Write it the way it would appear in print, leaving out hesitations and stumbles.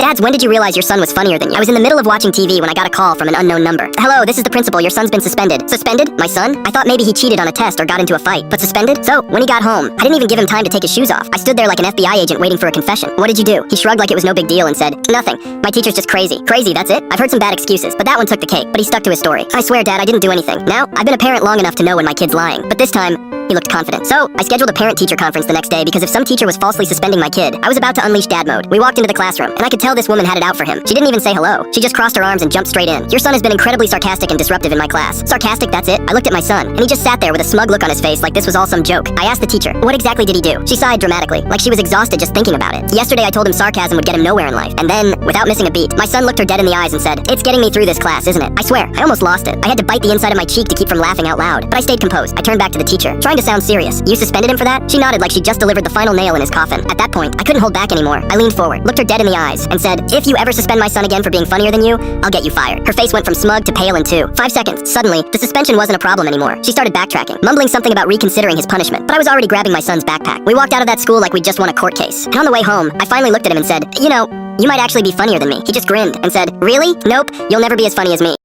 Dads, when did you realize your son was funnier than you? I was in the middle of watching TV when I got a call from an unknown number. Hello, this is the principal. Your son's been suspended. Suspended? My son? I thought maybe he cheated on a test or got into a fight. But suspended? So, when he got home, I didn't even give him time to take his shoes off. I stood there like an FBI agent waiting for a confession. What did you do? He shrugged like it was no big deal and said, nothing. My teacher's just crazy. Crazy, that's it? I've heard some bad excuses, but that one took the cake. But he stuck to his story. I swear, Dad, I didn't do anything. Now, I've been a parent long enough to know when my kid's lying. But this time, he looked confident. So, I scheduled a parent-teacher conference the next day because if some teacher was falsely suspending my kid, I was about to unleash dad mode. We walked into the classroom, and I could tell this woman had it out for him. She didn't even say hello. She just crossed her arms and jumped straight in. Your son has been incredibly sarcastic and disruptive in my class. Sarcastic, that's it? I looked at my son, and he just sat there with a smug look on his face like this was all some joke. I asked the teacher, what exactly did he do? She sighed dramatically, like she was exhausted just thinking about it. Yesterday I told him sarcasm would get him nowhere in life. And then, without missing a beat, my son looked her dead in the eyes and said, it's getting me through this class, isn't it? I swear, I almost lost it. I had to bite the inside of my cheek to keep from laughing out loud. But I stayed composed. I turned back to the teacher, trying to sound serious. You suspended him for that? She nodded like she just delivered the final nail in his coffin. At that point, I couldn't hold back anymore. I leaned forward, looked her dead in the eyes, and said, if you ever suspend my son again for being funnier than you, I'll get you fired. Her face went from smug to pale in 5 seconds. Suddenly, the suspension wasn't a problem anymore. She started backtracking, mumbling something about reconsidering his punishment, but I was already grabbing my son's backpack. We walked out of that school like we'd just won a court case. And on the way home, I finally looked at him and said, you know, you might actually be funnier than me. He just grinned and said, really? Nope, you'll never be as funny as me.